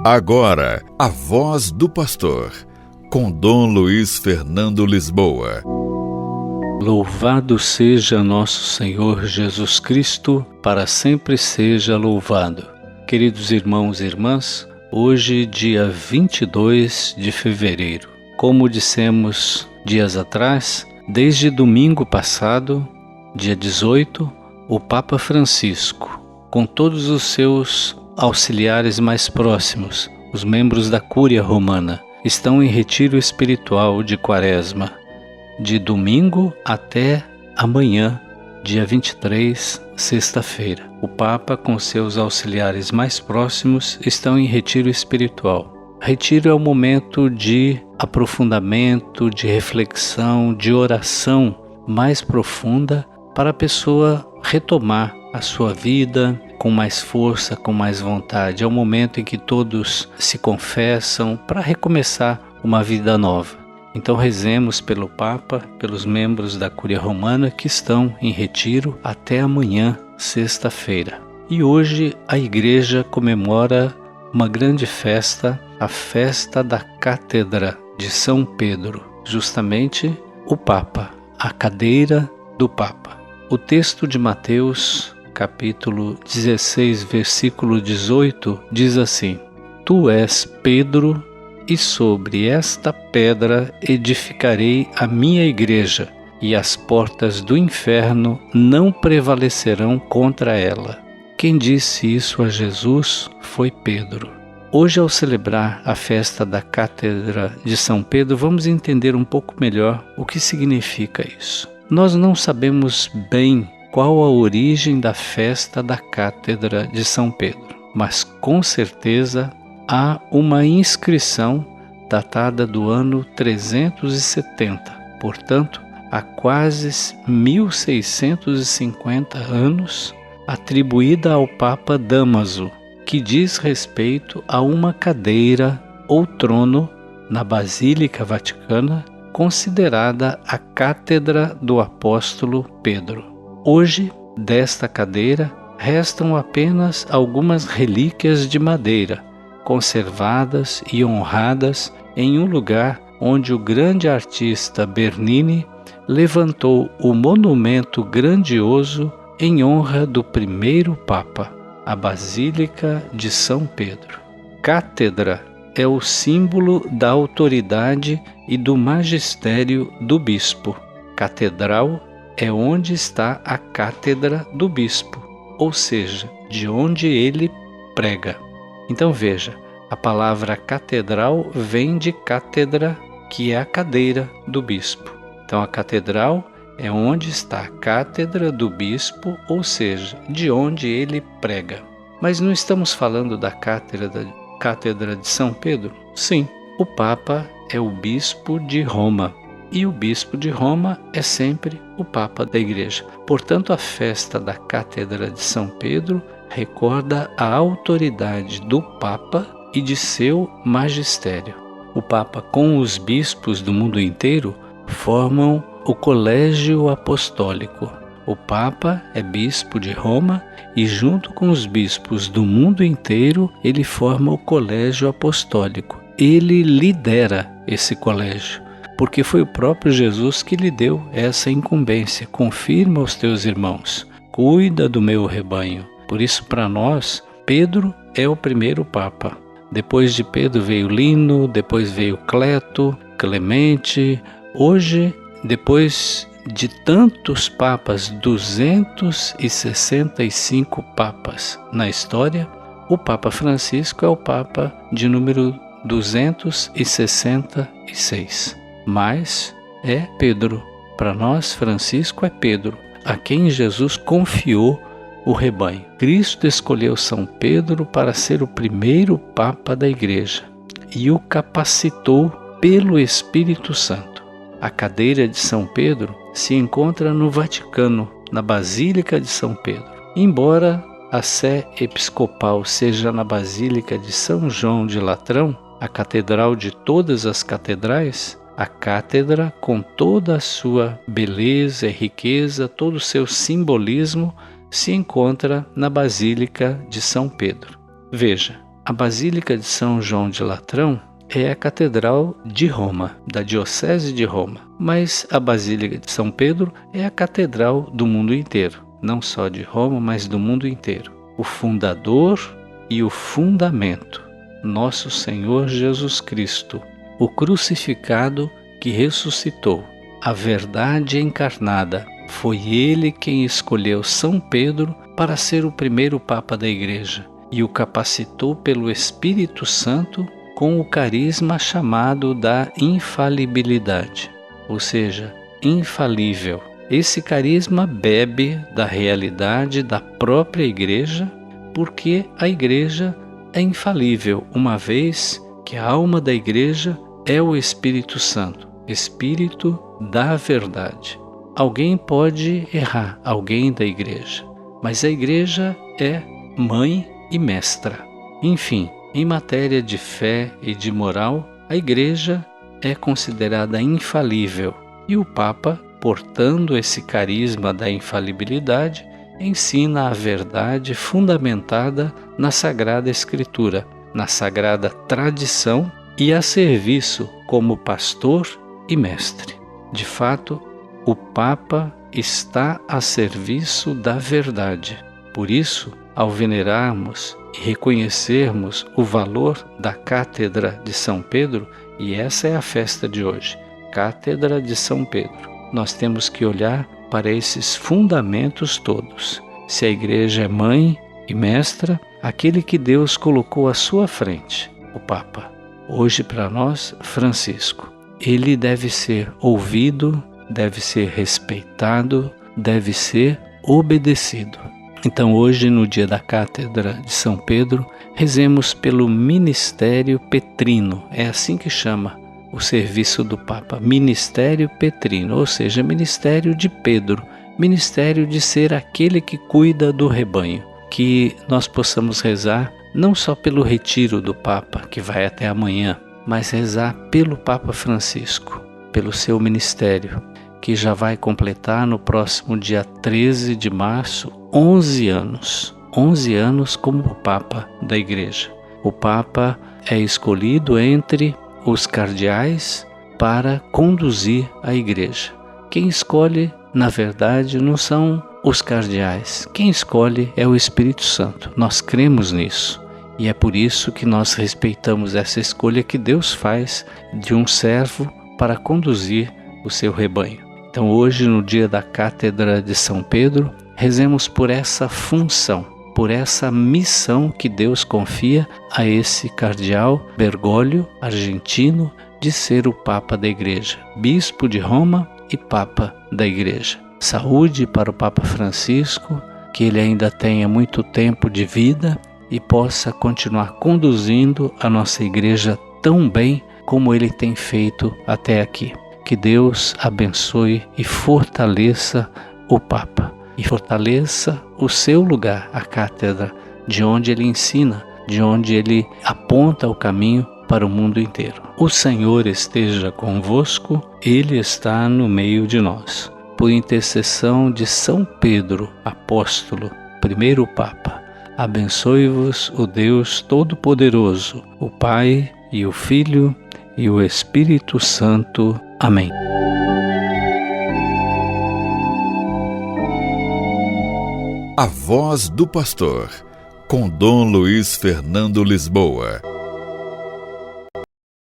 Agora, a voz do pastor, com Dom Luiz Fernando Lisboa. Louvado seja nosso Senhor Jesus Cristo, para sempre seja louvado. Queridos irmãos e irmãs, hoje, dia 22 de fevereiro. Como dissemos dias atrás, desde domingo passado, dia 18, o Papa Francisco, com todos os seus auxiliares mais próximos, os membros da Cúria Romana, estão em retiro espiritual de Quaresma, de domingo até amanhã, dia 23, sexta-feira. O Papa, com seus auxiliares mais próximos, estão em retiro espiritual. Retiro é um momento de aprofundamento, de reflexão, de oração mais profunda para a pessoa retomar a sua vida com mais força, com mais vontade. É o momento em que todos se confessam para recomeçar uma vida nova. Então rezemos pelo Papa, pelos membros da Cúria Romana que estão em retiro até amanhã, sexta-feira. E hoje a Igreja comemora uma grande festa, a festa da Cátedra de São Pedro, justamente o Papa, a cadeira do Papa. O texto de Mateus, capítulo 16, versículo 18, diz assim: Tu és Pedro, e sobre esta pedra edificarei a minha igreja, e as portas do inferno não prevalecerão contra ela. Quem disse isso a Jesus foi Pedro. Hoje, ao celebrar a festa da Cátedra de São Pedro, vamos entender um pouco melhor o que significa isso. Nós não sabemos bem qual a origem da festa da Cátedra de São Pedro, mas com certeza há uma inscrição datada do ano 370, portanto, há quase 1650 anos, atribuída ao Papa Dámaso, que diz respeito a uma cadeira ou trono na Basílica Vaticana, considerada a Cátedra do Apóstolo Pedro. Hoje, desta cadeira, restam apenas algumas relíquias de madeira, conservadas e honradas em um lugar onde o grande artista Bernini levantou o monumento grandioso em honra do primeiro Papa, a Basílica de São Pedro. Cátedra é o símbolo da autoridade e do magistério do bispo. Catedral é onde está a cátedra do bispo, ou seja, de onde ele prega. Então veja, a palavra catedral vem de cátedra, que é a cadeira do bispo. Então a catedral é onde está a cátedra do bispo, ou seja, de onde ele prega. Mas não estamos falando da cátedra de São Pedro? Sim, o Papa é o bispo de Roma, e o bispo de Roma é sempre o Papa da Igreja. Portanto, a festa da Cátedra de São Pedro recorda a autoridade do Papa e de seu magistério. O Papa, com os bispos do mundo inteiro, formam o Colégio Apostólico. O Papa é bispo de Roma e, junto com os bispos do mundo inteiro, ele forma o Colégio Apostólico. Ele lidera esse colégio, porque foi o próprio Jesus que lhe deu essa incumbência. Confirma aos teus irmãos, cuida do meu rebanho. Por isso, para nós, Pedro é o primeiro Papa. Depois de Pedro veio Lino, depois veio Cleto, Clemente. Hoje, depois de tantos papas, 265 papas na história, o Papa Francisco é o Papa de número 266. Mas é Pedro. Para nós, Francisco é Pedro, a quem Jesus confiou o rebanho. Cristo escolheu São Pedro para ser o primeiro Papa da Igreja e o capacitou pelo Espírito Santo. A cadeira de São Pedro se encontra no Vaticano, na Basílica de São Pedro. Embora a sé episcopal seja na Basílica de São João de Latrão, a catedral de todas as catedrais, a cátedra, com toda a sua beleza e riqueza, todo o seu simbolismo, se encontra na Basílica de São Pedro. Veja, A Basílica de São João de Latrão é a Catedral de Roma, da Diocese de Roma, mas a Basílica de São Pedro é a Catedral do mundo inteiro, não só de Roma, mas do mundo inteiro. O fundador e o fundamento, nosso Senhor Jesus Cristo, o crucificado que ressuscitou, a verdade encarnada. Foi ele quem escolheu São Pedro para ser o primeiro Papa da Igreja e o capacitou pelo Espírito Santo com o carisma chamado da infalibilidade, ou seja, infalível. Esse carisma bebe da realidade da própria Igreja, porque a Igreja é infalível, uma vez que a alma da Igreja é o Espírito Santo, Espírito da verdade. Alguém pode errar, alguém da Igreja, mas a Igreja é mãe e mestra. Enfim, em matéria de fé e de moral, a Igreja é considerada infalível e o Papa, portando esse carisma da infalibilidade, ensina a verdade fundamentada na Sagrada Escritura, na Sagrada Tradição e a serviço como pastor e mestre. De fato, o Papa está a serviço da verdade. Por isso, ao venerarmos e reconhecermos o valor da Cátedra de São Pedro, e essa é a festa de hoje, Cátedra de São Pedro, nós temos que olhar para esses fundamentos todos. Se a Igreja é mãe e mestra, aquele que Deus colocou à sua frente, o Papa. Hoje para nós, Francisco. Ele deve ser ouvido, deve ser respeitado, deve ser obedecido. Então hoje, no dia da Cátedra de São Pedro, rezemos pelo Ministério Petrino, é assim que chama o serviço do Papa, Ministério Petrino, ou seja, Ministério de Pedro, Ministério de ser aquele que cuida do rebanho. Que nós possamos rezar não só pelo retiro do Papa, que vai até amanhã, mas rezar pelo Papa Francisco, pelo seu ministério, que já vai completar no próximo dia 13 de março 11 anos. 11 anos como Papa da Igreja. O Papa é escolhido entre os cardeais para conduzir a Igreja. Quem escolhe, na verdade, não são os cardeais. Quem escolhe é o Espírito Santo. Nós cremos nisso. E é por isso que nós respeitamos essa escolha que Deus faz de um servo para conduzir o seu rebanho. Então hoje, no dia da Cátedra de São Pedro, rezemos por essa função, por essa missão que Deus confia a esse cardeal Bergoglio, argentino, de ser o Papa da Igreja, Bispo de Roma e Papa da Igreja. Saúde para o Papa Francisco, que ele ainda tenha muito tempo de vida e possa continuar conduzindo a nossa Igreja tão bem como ele tem feito até aqui. Que Deus abençoe e fortaleça o Papa e fortaleça o seu lugar, a cátedra, de onde ele ensina, de onde ele aponta o caminho para o mundo inteiro. O Senhor esteja convosco, Ele está no meio de nós. Por intercessão de São Pedro, apóstolo, primeiro Papa, abençoe-vos o Deus Todo-Poderoso, o Pai e o Filho e o Espírito Santo. Amém. A Voz do Pastor, com Dom Luiz Fernando Lisboa.